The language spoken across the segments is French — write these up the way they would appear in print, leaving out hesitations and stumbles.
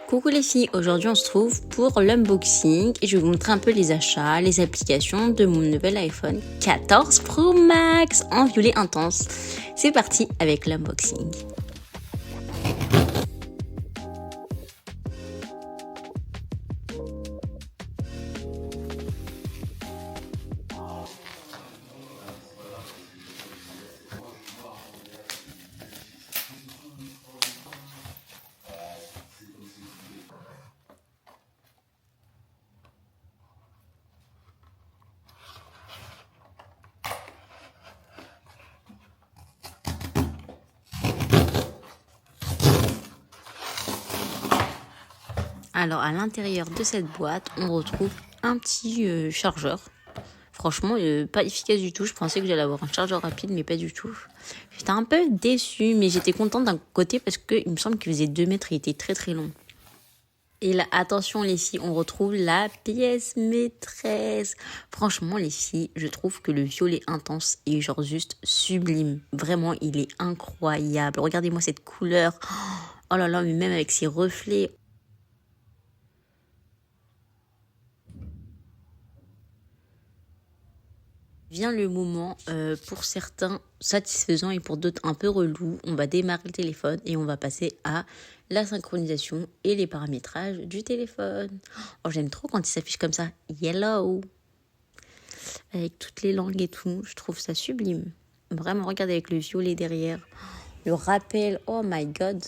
Coucou les filles, aujourd'hui on se trouve pour l'unboxing et je vais vous montrer un peu les achats, les applications de mon nouvel iPhone 14 Pro Max en violet intense. C'est parti avec l'unboxing. Alors à l'intérieur de cette boîte, on retrouve un petit chargeur. Franchement, pas efficace du tout. Je pensais que j'allais avoir un chargeur rapide, mais pas du tout. J'étais un peu déçue, mais j'étais contente d'un côté parce qu'il me semble qu'il faisait 2 mètres et il était très très long. Et là, attention les filles, on retrouve la pièce maîtresse. Franchement les filles, je trouve que le violet intense est genre juste sublime. Vraiment, il est incroyable. Regardez-moi cette couleur. Oh là là, mais même avec ses reflets. Vient le moment, pour certains satisfaisant et pour d'autres un peu relou. On va démarrer le téléphone et on va passer à la synchronisation et les paramétrages du téléphone. Oh, j'aime trop quand il s'affiche comme ça, yellow, avec toutes les langues et tout. Je trouve ça sublime. Vraiment, regardez avec le violet derrière. Le rappel, oh my god.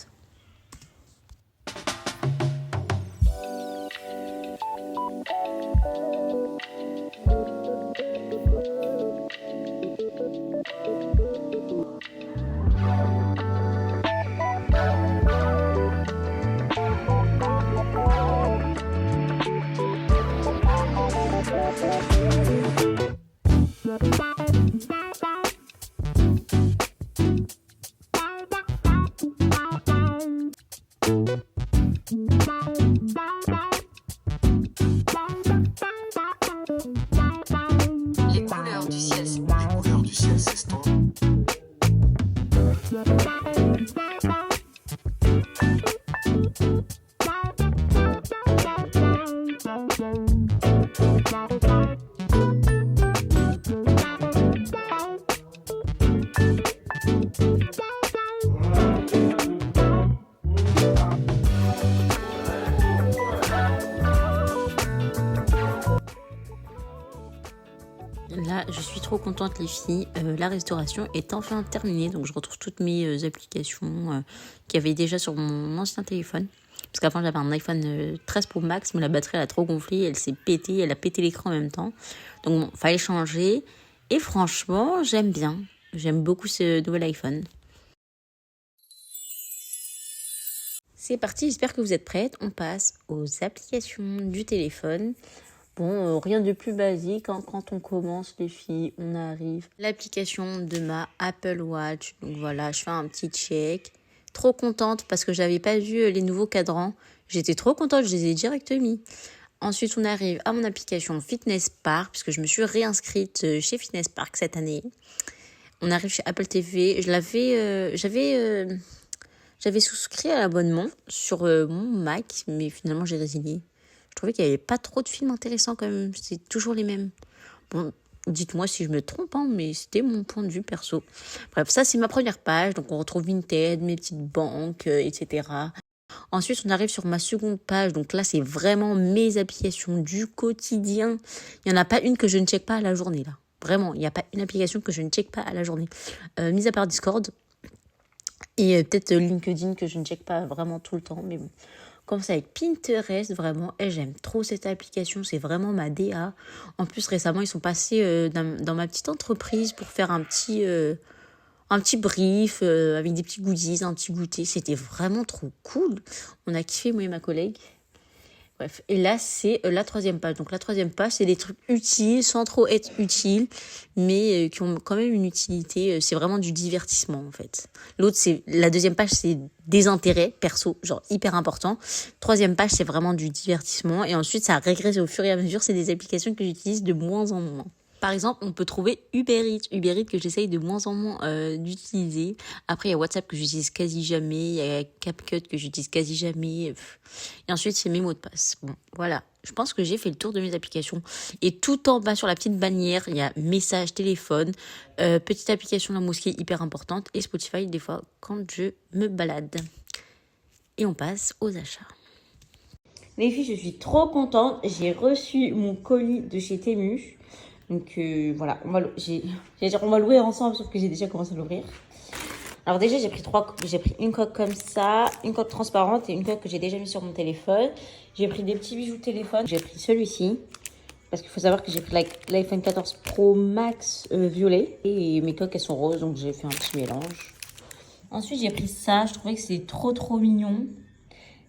Les couleurs du ciel s'estompent. Là, je suis trop contente les filles. La restauration est enfin terminée. Donc, je retrouve toutes mes applications qu'il y avait déjà sur mon ancien téléphone. Parce qu'avant, j'avais un iPhone 13 Pro Max, mais la batterie, elle a trop gonflé. Elle s'est pétée. Elle a pété l'écran en même temps. Donc, bon, fallait changer. Et franchement, j'aime bien. J'aime beaucoup ce nouvel iPhone. C'est parti, j'espère que vous êtes prêtes. On passe aux applications du téléphone. Bon, rien de plus basique, hein. Quand on commence les filles, on arrive. L'application de ma Apple Watch. Donc voilà, je fais un petit check. Trop contente parce que j'avais pas vu les nouveaux cadrans. J'étais trop contente, je les ai direct mis. Ensuite, on arrive à mon application Fitness Park puisque je me suis réinscrite chez Fitness Park cette année. On arrive chez Apple TV. J'avais souscrit à l'abonnement sur mon Mac, mais finalement j'ai résilié. Je trouvais qu'il n'y avait pas trop de films intéressants quand même. C'est toujours les mêmes. Bon, dites-moi si je me trompe, hein, mais c'était mon point de vue perso. Bref, ça c'est ma première page. Donc on retrouve Vinted, mes petites banques, etc. Ensuite, on arrive sur ma seconde page. Donc là, c'est vraiment mes applications du quotidien. Il n'y en a pas une que je ne check pas à la journée, là. Vraiment, il n'y a pas une application que je ne check pas à la journée. Mis à part Discord. Et peut-être LinkedIn que je ne check pas vraiment tout le temps. Mais bon. Comme ça avec Pinterest, vraiment, et j'aime trop cette application, c'est vraiment ma DA. En plus, récemment, ils sont passés dans ma petite entreprise pour faire un petit brief avec des petits goodies, un petit goûter. C'était vraiment trop cool. On a kiffé, moi et ma collègue. Bref, et là, c'est la troisième page. Donc, la troisième page, c'est des trucs utiles, sans trop être utiles, mais qui ont quand même une utilité. C'est vraiment du divertissement, en fait. La deuxième page, c'est des intérêts perso, genre hyper important. Troisième page, c'est vraiment du divertissement. Et ensuite, ça régresse au fur et à mesure. C'est des applications que j'utilise de moins en moins. Par exemple, on peut trouver Uber Eats. Uber Eats que j'essaye de moins en moins d'utiliser. Après, il y a WhatsApp que j'utilise quasi jamais. Il y a CapCut que j'utilise quasi jamais. Et ensuite, c'est mes mots de passe. Bon, voilà. Je pense que j'ai fait le tour de mes applications. Et tout en bas sur la petite bannière, il y a messages, téléphone, petite application La Mosquée hyper importante et Spotify des fois quand je me balade. Et on passe aux achats. Les filles, je suis trop contente. J'ai reçu mon colis de chez Temu. Donc voilà, on va l'ouvrir ensemble, sauf que j'ai déjà commencé à l'ouvrir. Alors déjà, j'ai pris une coque comme ça, une coque transparente et une coque que j'ai déjà mis sur mon téléphone. J'ai pris des petits bijoux de téléphone. J'ai pris celui-ci, parce qu'il faut savoir que j'ai pris l'iPhone 14 Pro Max violet. Et mes coques, elles sont roses, donc j'ai fait un petit mélange. Ensuite, j'ai pris ça. Je trouvais que c'était trop mignon.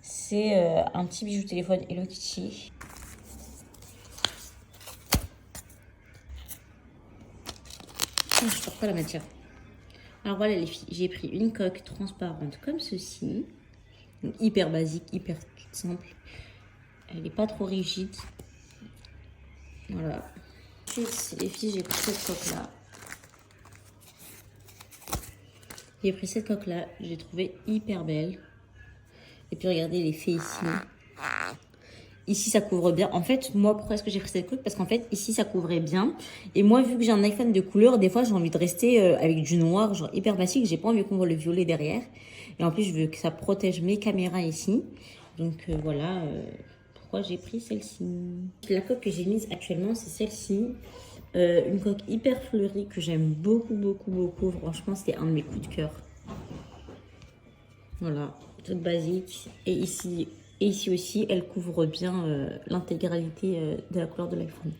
C'est un petit bijou de téléphone Hello Kitty. Je ne supporte pas la matière. Alors voilà les filles, j'ai pris une coque transparente comme ceci. Donc, hyper basique, hyper simple. Elle n'est pas trop rigide. Voilà. Ensuite les filles, j'ai pris cette coque-là. J'ai pris cette coque-là, j'ai trouvé hyper belle. Et puis regardez l'effet ici. Ici, ça couvre bien. En fait, moi, pourquoi est-ce que j'ai pris cette coque? Parce qu'en fait, ici, ça couvrait bien. Et moi, vu que j'ai un iPhone de couleur, des fois, j'ai envie de rester avec du noir, genre hyper basique. J'ai pas envie qu'on voit le violet derrière. Et en plus, je veux que ça protège mes caméras ici. Donc, voilà pourquoi j'ai pris celle-ci. La coque que j'ai mise actuellement, c'est celle-ci. Une coque hyper fleurie que j'aime beaucoup. Franchement, c'était un de mes coups de cœur. Voilà, toute basique. Et ici aussi, elle couvre bien l'intégralité de la couleur de l'iPhone.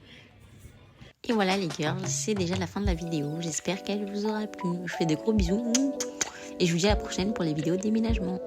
Et voilà les girls, c'est déjà la fin de la vidéo. J'espère qu'elle vous aura plu. Je vous fais de gros bisous. Et je vous dis à la prochaine pour les vidéos de déménagement.